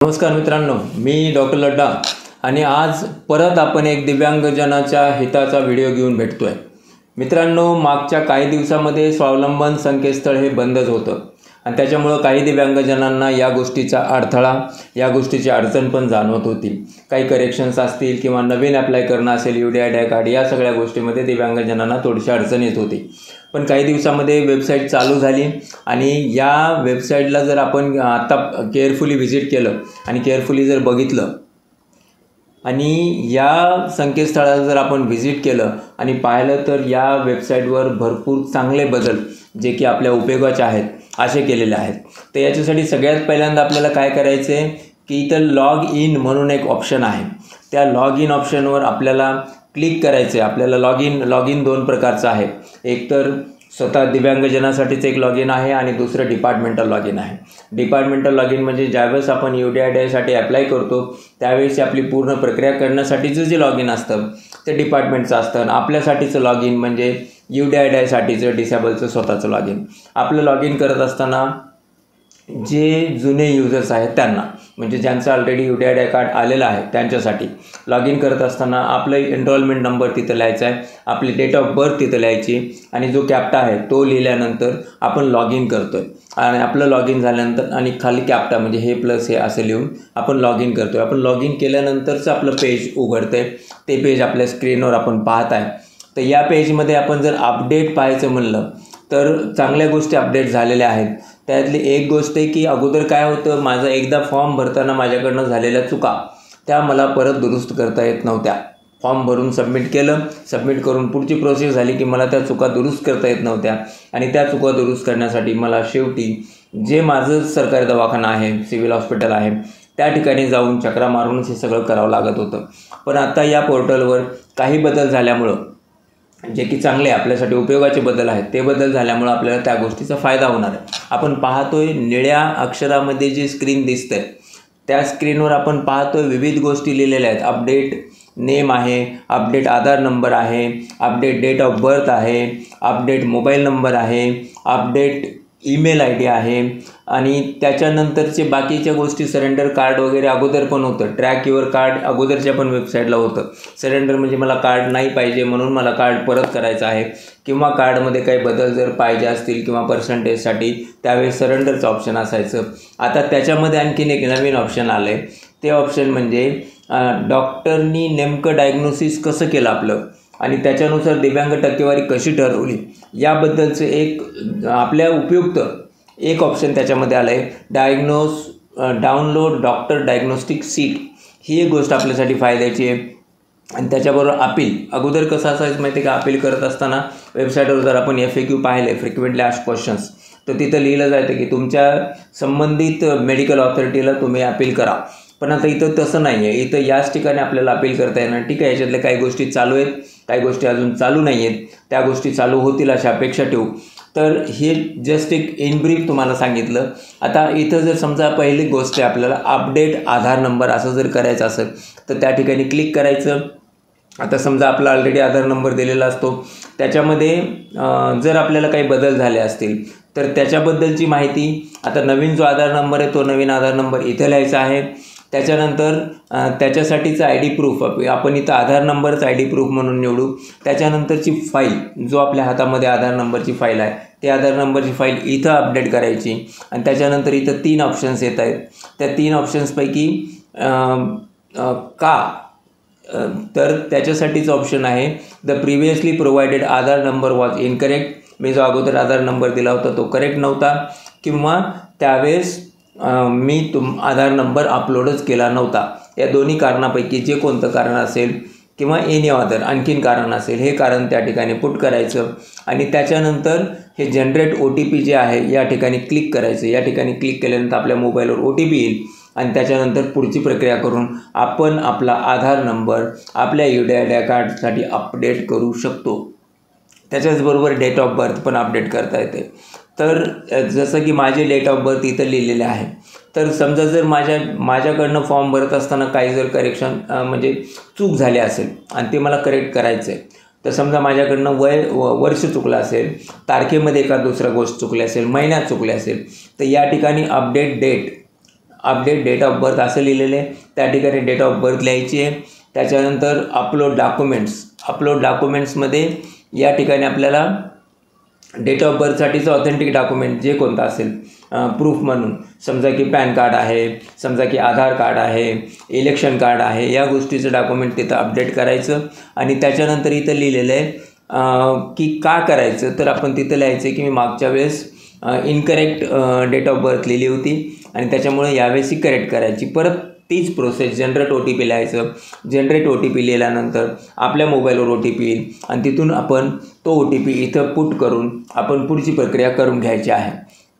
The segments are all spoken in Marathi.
नमस्कार मित्रांनो, मी डॉक्टर लड्डा आणि आज परत आपण एक दिव्यांगजनाच्या हिताचा व्हिडिओ घेऊन भेटतोय। मित्रांनो, मागच्या काही दिवसांमध्ये स्वावलंबन संकेतस्थळ हे बंदच होतं आणि त्याच्यामुळे काही दिव्यांगजनांना या गोष्टीचा अडथळा, या गोष्टीची अडचण पण जाणवत होती। काही करेक्शन्स असतील किंवा नवीन अप्लाय करणं असेल UDI कार्ड, या सगळ्या गोष्टींमध्ये दिव्यांगजनांना थोडीशी अडचण येत होती। पण काही दिवसांमध्ये वेबसाईट चालू झाली आणि या वेबसाईटला जर आपण आता केअरफुली व्हिजिट केलं आणि केअरफुली जर बघितलं आणि या संकेतस्थळाला जर आपण व्हिजिट केलं आणि पाहिलं तर या वेबसाईटवर भरपूर चांगले बदल जे की आपल्या उपयोगाचे आहेत असे केलेले आहेत। तर याच्यासाठी सगळ्यात पहिल्यांदा आपल्याला काय करायचे की इथं लॉग इन म्हणून एक ऑप्शन आहे। त्या लॉग इन ऑप्शनवर आपल्याला क्लिक करायचे। आपल्याला लॉग इन दोन प्रकारचं आहे। एक तर स्वतः दिव्यांगजनासाठीच एक लॉग इन आहे आणि दुसरं डिपार्टमेंटल लॉग इन आहे। डिपार्टमेंटल लॉग इन म्हणजे ज्यावेळेस आपण UDI ॲप्लाय करतो त्यावेळेस आपली पूर्ण प्रक्रिया करण्यासाठीचं जे लॉग इन असतं ते डिपार्टमेंटचं असतं आणि आपल्यासाठीचं लॉग इन म्हणजे UDI साठीचं डिसेबलचं स्वतःचं लॉग इन। आपलं लॉग इन करत असताना जे जुने युजर्स आहेत त्यांना, म्हणजे ज्यांचं ऑलरेडी UDI कार्ड आलेलं आहे त्यांच्यासाठी लॉग इन करत असताना आपलं एनरोलमेंट नंबर तिथं लिहायचा आहे, आपली डेट ऑफ बर्थ तिथं लिहायची आणि जो कॅप्टा आहे तो लिहिल्यानंतर आपण लॉग इन करतो आहे आणि आपलं लॉग इन झाल्यानंतर आणि खाली कॅप्टा म्हणजे हे प्लस हे असं लिहून आपण लॉग इन करतो आहे। आपण लॉग इन केल्यानंतरच आपलं पेज उघडतं आहे, ते पेज आपल्या स्क्रीनवर आपण पाहत आहे। तर या पेजमध्ये आपण जर अपडेट पाहायचं म्हणलं तर चांगल्या गोष्टी अपडेट झालेल्या आहेत। त्यातली एक गोष्ट आहे की अगोदर काय होतं, माझा एकदा फॉर्म भरताना माझ्याकडनं झालेल्या चुका त्या मला परत दुरुस्त करता येत नव्हत्या। फॉर्म भरून सबमिट केलं, सबमिट करून पुढची प्रोसेस झाली की मला त्या चुका दुरुस्त करता येत नव्हत्या आणि त्या चुका दुरुस्त करण्यासाठी मला शेवटी जे माझं सरकारी दवाखाना आहे, सिव्हिल हॉस्पिटल आहे, त्या ठिकाणी जाऊन चक्रा मारूनच हे सगळं करावं लागत होतं। पण आता या पोर्टलवर काही बदल झाल्यामुळं जे की चांगले आपल्यासाठी उपयोगाचे बदल आहेत ते बदल झाल्यामुळे आपल्याला त्या गोष्टीचा फायदा होणार आहे। आपण पाहतोय निळ्या अक्षरामध्ये जी स्क्रीन दिसते त्या स्क्रीनवर आपण पाहतोय विविध गोष्टी लिहिलेल्या आहेत। अपडेट नेम आहे, अपडेट आधार नंबर आहे, अपडेट डेट ऑफ बर्थ आहे, अपडेट मोबाईल नंबर आहे, अपडेट ईमेल ID आहे आणि त्याच्यानंतरचे बाकीच्या गोष्टी सरेंडर कार्ड वगैरे अगोदर पण होतं। ट्रॅक युअर कार्ड अगोदरच्या पण वेबसाईटला होतं। सरेंडर म्हणजे मला कार्ड नाही पाहिजे म्हणून मला कार्ड परत करायचं आहे किंवा कार्डमध्ये काही बदल जर पाहिजे असतील किंवा पर्सेंटेजसाठी त्यावेळेस सरेंडरचं ऑप्शन असायचं। आता त्याच्यामध्ये आणखीन एक नवीन ऑप्शन आलं आहे, ते ऑप्शन म्हणजे डॉक्टरनी नेमकं डायग्नोसिस कसं केलं आपलं आणि त्याच्यानुसार दिव्यांग टक्केवारी कशी ठरवली याबद्दलचं एक आपल्या उपयुक्त एक ऑप्शन त्याच्यामध्ये आलं आहे। डाउनलोड डॉक्टर डायग्नोस्टिक सीट ही एक गोष्ट आपल्यासाठी फायद्याची आहे। आणि त्याच्याबरोबर अपील अगोदर कसं असायचं माहिती आहे का, अपील करत असताना वेबसाईटवर जर आपण FAQ पाहिले, फ्रिक्वेंटली आस्क्ड क्वेश्चन्स, तर तिथं लिहिलं जातं की तुमच्या संबंधित मेडिकल ऑथॉरिटीला तुम्ही अपील करा। पण आता इथं तसं नाही आहे। इथं याच ठिकाणी आपल्याला अपील करता येणार। ठीक आहे, याच्यातल्या काही गोष्टी चालू आहेत, काही गोष्टी अजून चालू नाही आहेत, त्या गोष्टी चालू होतील अशा अपेक्षा ठेवू। तर हे जस्ट एक इन ब्रीफ तुम्हाला सांगितलं। आता इथं जर समजा पहिली गोष्ट आहे आपल्याला अपडेट आधार नंबर असं जर करायचं असेल तर त्या ठिकाणी क्लिक करायचं। आता समजा आपला ऑलरेडी आधार नंबर दिलेला असतो, त्याच्यामध्ये जर आपल्याला काही बदल झाले असतील तर त्याच्याबद्दलची माहिती, आता नवीन जो आधार नंबर आहे तो नवीन आधार नंबर इथे लिहायचा आहे। त्याच्यानंतर त्याच्यासाठीचा ID प्रूफ आपण इथं आधार नंबरच ID प्रूफ म्हणून निवडू। त्याच्यानंतरची फाईल जो आपल्या हातामध्ये आधार नंबरची फाईल आहे ते आधार नंबरची फाईल इथं अपडेट करायची आणि त्याच्यानंतर इथं 3 ऑप्शन्स येत आहेत। त्या 3 ऑप्शन्सपैकी तर त्याच्यासाठीच ऑप्शन आहे the previously provided Aadhaar number was incorrect. मी जो अगोदर आधार नंबर दिला होता तो करेक्ट नव्हता किंवा त्यावेळेस मी आधार नंबर अपलोडच केला नव्हता। या दोन्ही कारणापैकी जे कोणतं कारण असेल किंवा एनी अदर आणखीन कारण असेल, हे कारण त्या ठिकाणी पुट करायचं आणि त्याच्यानंतर हे जनरेट OTP जे आहे या ठिकाणी क्लिक करायचं। या ठिकाणी क्लिक केल्यानंतर आपल्या मोबाईलवर OTP येईल आणि त्याच्यानंतर पुढची प्रक्रिया करून आपण आपला आधार नंबर आपल्या UDI कार्डसाठी अपडेट करू शकतो। त्याच्याचबरोबर डेट ऑफ बर्थ पण अपडेट करता येते। तर जसं की माझे डेट ऑफ बर्थ इथं लिहिलेले आहे, तर समजा जर माझ्याकडनं फॉर्म भरत असताना काही जर करेक्शन म्हणजे चूक झाली असेल आणि ते मला करेक्ट करायचं आहे, तर समजा माझ्याकडनं वर्ष चुकलं असेल, तारखेमध्ये एका दुसरा गोष्ट चुकली असेल, महिन्यात चुकले असेल, तर या ठिकाणी update date update date of birth असं लिहिलेलं आहे, त्या ठिकाणी डेट ऑफ बर्थ लिहायची आहे. त्याच्यानंतर अपलोड डॉक्युमेंट्समध्ये या ठिकाणी आपल्याला डेट ऑफ बर्थसाठीचं ऑथेंटिक डॉक्युमेंट जे कोणतं असेल प्रूफ म्हणून, समजा की पॅन कार्ड आहे, समजा की आधार कार्ड आहे, इलेक्शन कार्ड आहे, या गोष्टीचं डॉक्युमेंट तिथं अपडेट करायचं. आणि त्याच्यानंतर इथं लिहिलेलं आहे की का करायचं, तर आपण तिथं लिहायचं की मी मागच्या वेळेस इनकरेक्ट डेट ऑफ बर्थ लिहिली होती आणि त्याच्यामुळे यावेळेस करेक्ट करायची. परत तीच प्रोसेस, जनरेट OTP लिहायचं. जनरेट OTP लिहिल्यानंतर आपल्या मोबाईलवर OTP येईल आणि तिथून आपण तो OTP इथं पुट करून आपण पुढची प्रक्रिया करून घ्यायची आहे.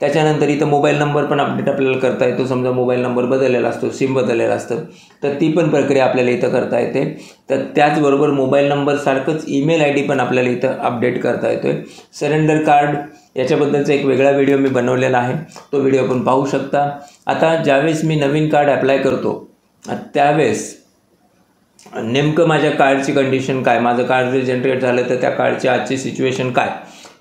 त्याच्यानंतर इथं मोबाईल नंबर पण अपडेट आपल्याला करता येतो. समजा मोबाईल नंबर बदललेला असतो, सिम बदललेला असतं, तर ती पण प्रक्रिया आपल्याला इथं करता येते. तर त्याचबरोबर मोबाईल नंबरसारखंच ईमेल ID पण आपल्याला इथं अपडेट करता येतो आहे. सरेंडर कार्ड याच्याबद्दलचा एक वेगळा व्हिडिओ मी बनवलेला आहे, तो व्हिडिओ पण पाहू शकता. आता ज्यावेळेस मी नवीन कार्ड अप्लाय करतो त्यावेळेस नेमकं माझ्या कार्डची कंडिशन काय, माझं कार्ड जर जनरेट झालं तर त्या कार्डची आजची सिच्युएशन काय,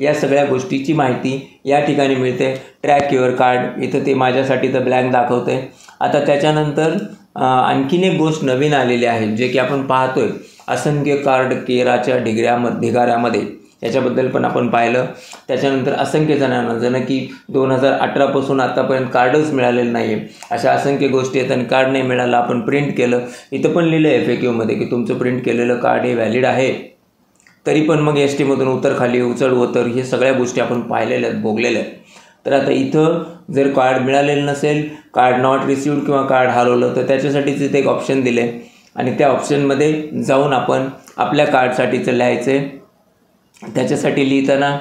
या सगळ्या गोष्टीची माहिती या ठिकाणी मिळते. ट्रॅक युअर कार्ड, इथं ते माझ्यासाठी तर ब्लँक दाखवतं आहे. आता त्याच्यानंतर आणखीन एक गोष्ट नवीन आलेली आहे, जे की आपण पाहतोय असंख्य कार्ड केराच्या ढिगाऱ्यामध्ये, याच्याबद्दल पण आपण पाहिलं. त्याच्यानंतर असंख्य जणांना जणं की 2018 पासून आतापर्यंत कार्डच मिळालेलं नाही आहे, अशा असंख्य गोष्टी आहेत. आणि कार्ड नाही मिळालं, आपण प्रिंट केलं, इथं पण लिहिलं आहे FAQ की तुमचं प्रिंट केलेलं कार्ड हे व्हॅलिड आहे, तरी पण मग ST मधून उतर खाली उचल उतर हे सगळ्या गोष्टी आपण पाहिलेल्या आहेत, भोगलेल्या आहेत. तर आता इथं जर कार्ड मिळालेलं नसेल, कार्ड नॉट रिसिव्ड किंवा कार्ड हरवलं, तर त्याच्यासाठीच इथे एक ऑप्शन दिलं आहे आणि त्या ऑप्शनमध्ये जाऊन आपण आपल्या कार्डसाठीचं लिहायचं आहे. त्याच्यासाठी लिहिताना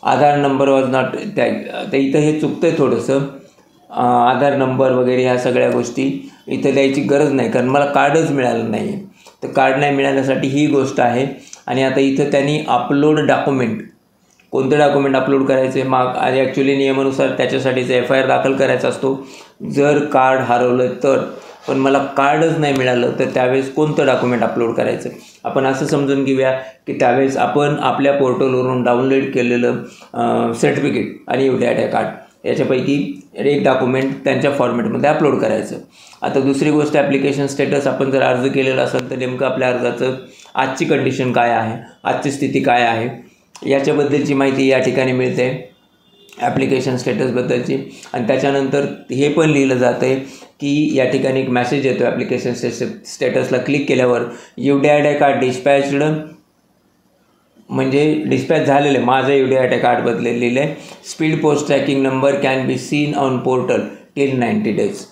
आधार नंबर वॉज नॉट, त्या इथं हे चुकतं आहे थोडंसं, आधार नंबर वगैरे ह्या सगळ्या गोष्टी इथं द्यायची गरज नाही, कारण मला कार्डच मिळालं नाही आहे. तर कार्ड नाही मिळाल्यासाठी ही गोष्ट आहे. आणि आता इथं त्यांनी अपलोड डॉक्युमेंट, कोणते डॉक्युमेंट अपलोड करायचे, आणि ॲक्च्युली नियमानुसार त्याच्यासाठीचा FIR दाखल करायचा असतो. जर कार्ड हरवलं तर, पण मला कार्डच नाही मिळालं तर त्यावेळेस कोणतं डॉक्युमेंट अपलोड करायचं. आपण असं समजून घेऊया की त्यावेळेस आपण आपल्या पोर्टलवरून डाउनलोड केलेलं सर्टिफिकेट आणि UTI कार्ड याच्यापैकी एक डॉक्युमेंट त्यांच्या फॉर्मॅटमध्ये अपलोड करायचं. आता दुसरी गोष्ट, ॲप्लिकेशन स्टेटस, आपण जर अर्ज केलेला असेल तर नेमकं आपल्या अर्जाचं आजची कंडिशन काय आहे, आजची स्थिती काय आहे, याच्याबद्दलची माहिती या ठिकाणी मिळते, ॲप्लिकेशन स्टेटसबद्दलची. आणि त्याच्यानंतर हे पण लिहिलं जातं आहे की या ठिकाणी एक मेसेज येतो ॲप्लिकेशन स्टेटसला क्लिक केल्यावर, UTI कार्ड डिस्पॅच्ड, म्हणजे डिस्पॅच झालेलं आहे, माझं UTI कार्ड बदललेलं आहे. Speed post tracking number can be seen on portal till 90 days,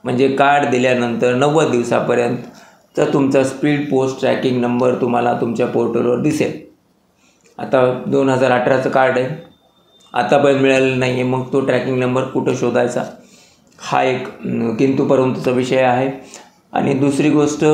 म्हणजे कार्ड दिल्यानंतर 90 दिवसापर्यंत तुमचा स्पीड पोस्ट ट्रॅकिंग नंबर तुम्हाला तुमच्या पोर्टलवर दिसेल. आता 2018चं कार्ड आहे, आतापर्यंत मिळालेलं नाही आहे, मग तो ट्रॅकिंग नंबर कुठं शोधायचा, हा एक किंतु परंतुचा विषय आहे. आणि दुसरी गोष्ट,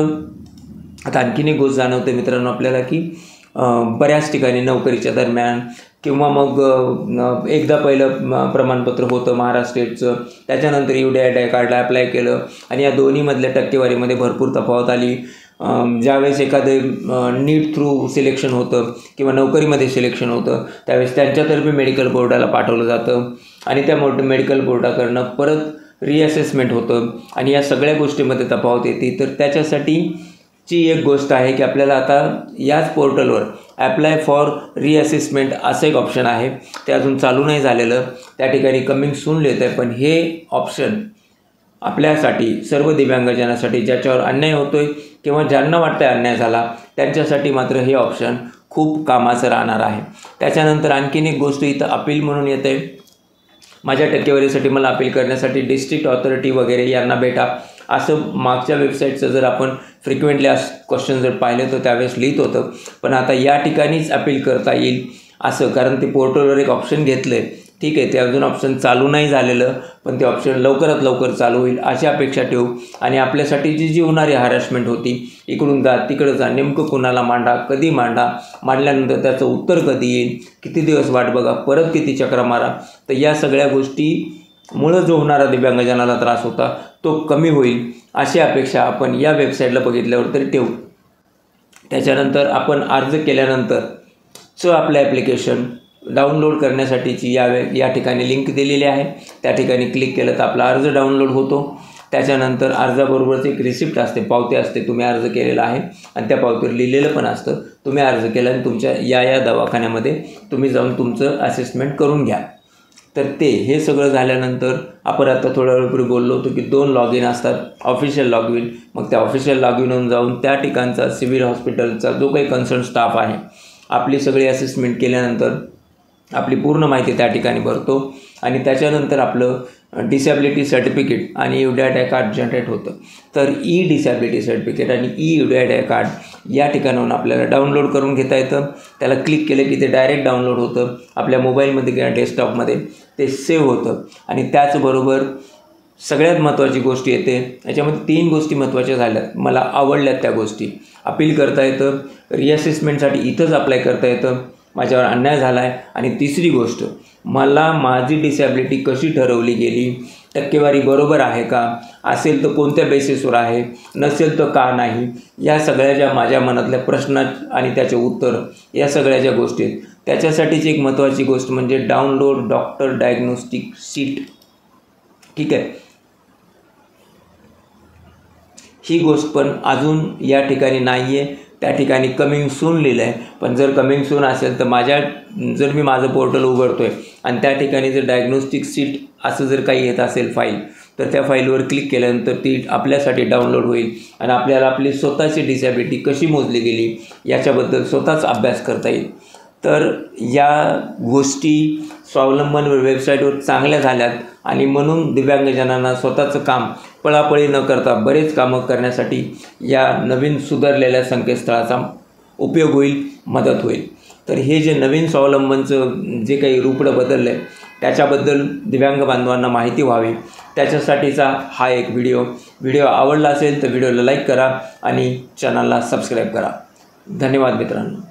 आता आणखीन एक गोष्ट जाणवते मित्रांनो आपल्याला की बऱ्याच ठिकाणी नोकरीच्या दरम्यान किंवा मग एकदा पहिलं प्रमाणपत्र होतं महाराष्ट्र स्टेटचं, त्याच्यानंतर UTI कार्डला अप्लाय केलं आणि या दोन्हीमधल्या टक्केवारीमध्ये भरपूर तफावत आली. ज्यावेळेस एखादं नीट थ्रू सिलेक्शन होतं किंवा नोकरीमध्ये सिलेक्शन होतं त्यावेळेस त्यांच्यातर्फे मेडिकल बोर्डाला पाठवलं जातं आणि त्या मेडिकल बोर्डाकडनं परत रिअसेसमेंट होतं आणि या सगळ्या गोष्टीमध्ये तफावत येते. तर त्याच्यासाठीची एक गोष्ट आहे की आपल्याला आता याच पोर्टलवर ॲप्लाय फॉर रिअसेसमेंट असं एक ऑप्शन आहे, ते अजून चालू नाही झालेलं, त्या ठिकाणी कमिंग सून लिहितं आहे. पण हे ऑप्शन आपल्यासाठी, सर्व दिव्यांगजनासाठी ज्याच्यावर अन्याय होतो आहे किंवा ज्यांना वाटतं आहे अन्याय झाला त्यांच्यासाठी मात्र हे ऑप्शन खूप कामाचं राहणार आहे. त्याच्यानंतर आणखीन एक गोष्ट इथं अपील म्हणून येते, माझ्या टक्केवारीसाठी मला अपील करण्यासाठी डिस्ट्रिक्ट ऑथॉरिटी वगैरे यांना भेटा, असं मागच्या वेबसाईटचं जर आपण फ्रिक्वेंटली क्वेश्चन जर पाहिले तर त्यावेळेस लिहित होतं. पण आता या ठिकाणीच अपील करता येईल असं, कारण ते पोर्टलवर एक ऑप्शन घेतलं आहे, ठीक आहे, ते अजून ऑप्शन चालू नाही झालेलं, पण ते ऑप्शन लवकरात लवकर चालू होईल अशी अपेक्षा ठेवू. आणि आपल्यासाठी जी होणारी हॅरॅसमेंट होती, इकडून जा तिकडं जा, नेमकं कुणाला मांडा, कधी मांडा, मांडल्यानंतर त्याचं उत्तर कधी येईल, किती दिवस वाट बघा, परत किती चक्रा मारा, तर या सगळ्या गोष्टीमुळं जो होणारा दिव्यांगजनाला त्रास होता तो कमी होईल अशी अपेक्षा आपण या वेबसाईटला बघितल्यावर तरी ठेवू. त्याच्यानंतर आपण अर्ज केल्यानंतरचं आपलं ॲप्लिकेशन डाउनलोड करण्यासाठीची या ठिकाणी लिंक दिलेली आहे, त्या ठिकाणी क्लिक केलं तर आपला अर्ज डाउनलोड होतो. त्याच्यानंतर अर्जाबरोबरच एक रिसिप्ट असते, पावती असते, तुम्ही अर्ज केलेला आहे आणि त्या पावतीवर लिहिलेलं पण असतं तुम्ही अर्ज केला आणि तुमच्या या दवाखान्यामध्ये तुम्ही जाऊन तुमचं असेसमेंट करून घ्या. तर हे सगळं झाल्यानंतर आपण आता थोड्या वेळापूर्वी बोललो होतो की 2 लॉग इन असतात, ऑफिशियल लॉग इन. मग त्या ऑफिशियल लॉग इनवरून जाऊन त्या ठिकाणचा सिव्हिल हॉस्पिटलचा जो काही कन्सर्न स्टाफ आहे आपली सगळी असेसमेंट केल्यानंतर आपली पूर्ण माहिती त्या ठिकाणी भरतो आणि त्याच्यानंतर आपलं डिसॅबिलिटी सर्टिफिकेट आणि UDATA कार्ड जनरेट होतं. तर डिसॅबिलिटी सर्टिफिकेट आणि UDATA कार्ड या ठिकाणाहून आपल्याला डाउनलोड करून घेता येतं. त्याला क्लिक केलं की ते डायरेक्ट डाउनलोड होतं आपल्या मोबाईलमध्ये किंवा डेस्कटॉपमध्ये, ते सेव्ह होतं. आणि त्याचबरोबर सगळ्यात महत्त्वाची गोष्ट येते, याच्यामध्ये 3 गोष्टी महत्त्वाच्या झाल्यात, मला आवडल्यात त्या गोष्टी. अपील करता येतं, रिअसेसमेंटसाठी इथंच अप्लाय करता येतं, माझ्यावर अन्याय झाला आहे. आणि तिसरी गोष्ट, मला माझी डिसॅबिलिटी कशी ठरवली गेली, टक्केवारी बरोबर आहे का, असेल तर कोणत्या बेसिसवर आहे, नसेल तर का नाही, या सगळ्या ज्या माझ्या मनातल्या प्रश्न आणि त्याचे उत्तर या सगळ्या ज्या गोष्टी आहेत त्याच्यासाठीची एक महत्त्वाची गोष्ट म्हणजे डाउनलोड डॉक्टर डायग्नोस्टिक शीट. ठीक आहे, ही गोष्ट पण अजून या ठिकाणी नाही आहे. त्या ठिकाणी कमिंग सून लिहिलं आहे, पण जर कमिंग सून असेल तर जर मी माझं पोर्टल उघडतो आहे आणि त्या ठिकाणी जर डायग्नोस्टिक शीट असं जर काही येत असेल फाईल, तर त्या फाईलवर क्लिक केल्यानंतर ती आपल्यासाठी डाउनलोड होईल आणि आपल्याला आपली स्वतःची डिसॅबिलिटी कशी मोजली गेली याच्याबद्दल स्वतःच अभ्यास करता येईल. तर या गोष्टी स्वावलंबन वेबसाईटवर चांगल्या झाल्यात आणि म्हणून दिव्यांगजनांना स्वतःचं काम पळापळी न करता बरेच कामं करण्यासाठी या नवीन सुधारलेल्या संकेतस्थळाचा उपयोग होईल, मदत होईल. तर हे जे नवीन स्वावलंबनचं जे काही रूपडं बदललं आहे त्याच्याबद्दल दिव्यांग बांधवांना माहिती व्हावी त्याच्यासाठीचा हा एक व्हिडिओ आवडला असेल तर व्हिडिओला लाईक करा आणि चॅनलला सबस्क्राईब करा. धन्यवाद मित्रांनो.